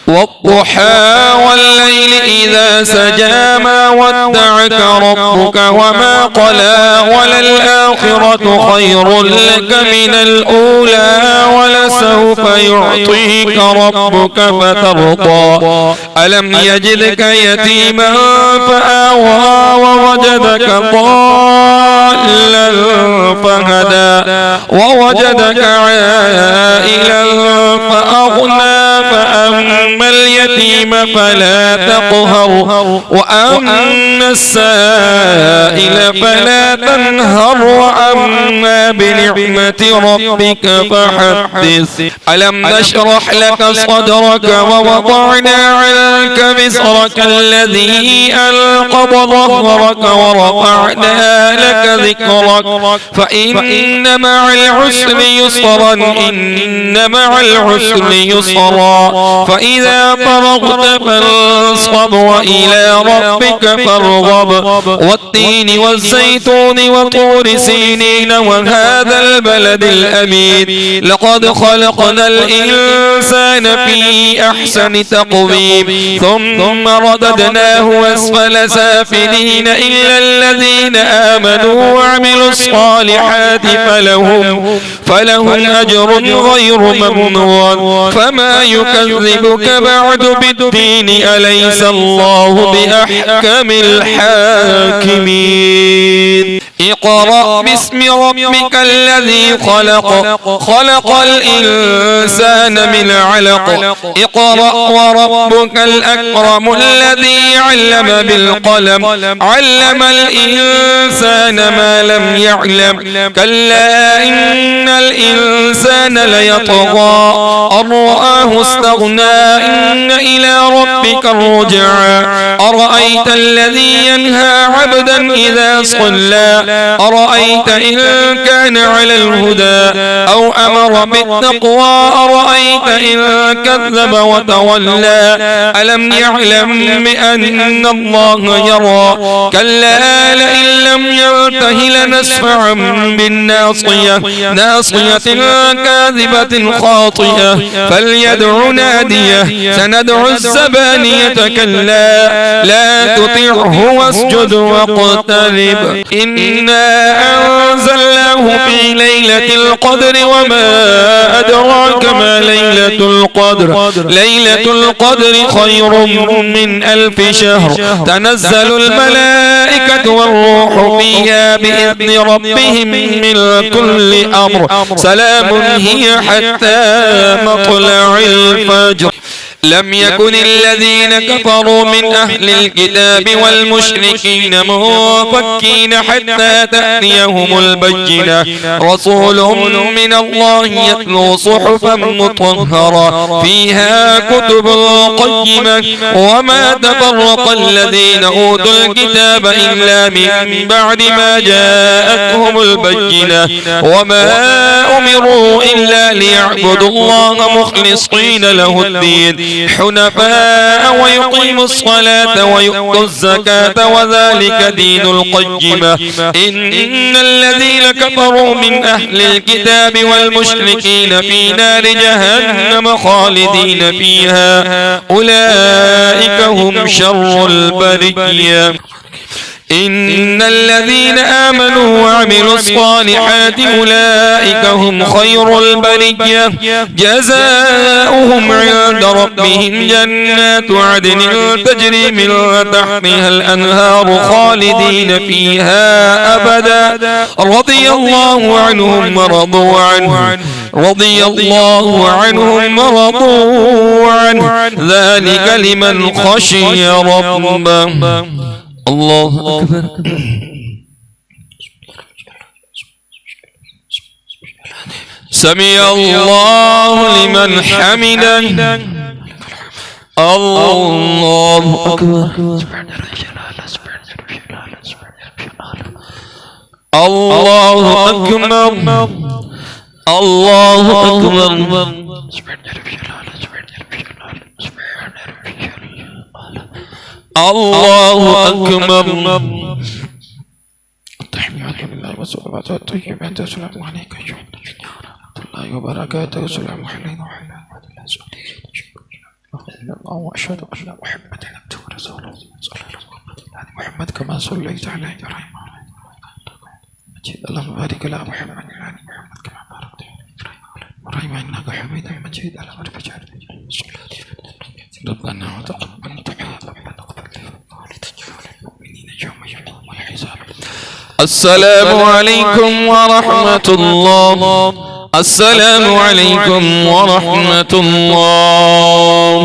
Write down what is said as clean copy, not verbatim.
والضحى والليل إذا سجى ما ودعك ربك وما قلى وللآخرة خير لك من الأولى ولسوف يعطيك ربك فترضى ألم يجدك يتيما فآوى ووجدك ضالا فهدى ووجدك عائلا فأغنى فأما اليتيم فلا تقهر وأما السائل فلا تنهر وأما بنعمة ربك فحدث ألم نشرح لك صدرك ووضعنا عنك وزرك الذي أنقض ظهرك ورفعنا لك ذكرك فإن مع العسر يسرا إن مع العسر يسرا فإذا فرغت فانصب وإلى ربك فارغب والتين والزيتون وطور سينين وهذا البلد الأمين لقد خلقنا الإنسان في أحسن تقويم ثم رددناه أسفل سافلين إلا الذين آمنوا وعملوا الصالحات فلهم أجر غير ممنون فما يكذبك بعد بالدين أليس الله بأحكم الحاكمين اقرأ باسم ربك الذي خلق الإنسان من علق اقرأ وربك الأكرم الذي علم بالقلم علم الإنسان ما لم يعلم كلا إن الإنسان ليطغى أن رآه استغنى إن إلى ربك الرجعى أرأيت الذي ينهى عبدا إذا صلى أرأيت إن كان على الهدى أو أمر بالتقوى أرأيت إن كذب وتولى ألم يعلم بأن الله يرى كلا لئن لم ينته لنسفعا بالناصية ناصية كاذبة خاطئة فليدع ناديه سندع الزبانية كلا لا تطعه واسجد واقترب إنا أنزلناه في ليلة القدر وما أدراك ما ليلة القدر ليلة القدر خير من 1000 شهر تنزل الملائكة والروح فيها بإذن ربهم من كل أمر سلام هي حتى مطلع الفجر لم يكن الذين كفروا من أهل الكتاب والمشركين منفكين حتى تأتيهم البينة رسول من الله يتلو صحفا مطهرة فيها كتب قيمة وما تفرق الذين أوتوا الكتاب إلا من بعد ما جاءتهم البينة وما أمروا إلا ليعبدوا الله مخلصين له الدين حنفاء ويقيموا الصلاة ويؤتوا الزكاة وذلك دين القيمة إن الذين كفروا من أهل الكتاب والمشركين في نار جهنم خالدين فيها أولئك هم شر البرية إن الذين آمنوا وعملوا الصالحات أولئك هم خير البرية جزاؤهم عند ربهم جنات عدن تجري من تحتها الأنهار خالدين فيها أبدا رضي الله عنهم ورضوا عنه ذلك لمن خشي ربه الله أكبر سمع الله لمن حمده الله أكبر الله أكبر الله أكبر الله أكبر التحميد لله والصلوات والطيبات والسلام عليك أيها النبي ورحمة الله وبركاته السلام علينا وعلى الله وأشهد أن محمدا عبده ورسوله صلى الله على محمد كما صليت على إبراهيم مجيد. اللهم بارك على محمد وعلى آل محمد كما باركت على إبراهيم إنك حميد مجيد. اللهم بارك على ربنا وتقبل تحياتنا المؤمنين يوم يقوم الحساب. السلام عليكم ورحمة الله. السلام عليكم ورحمة الله.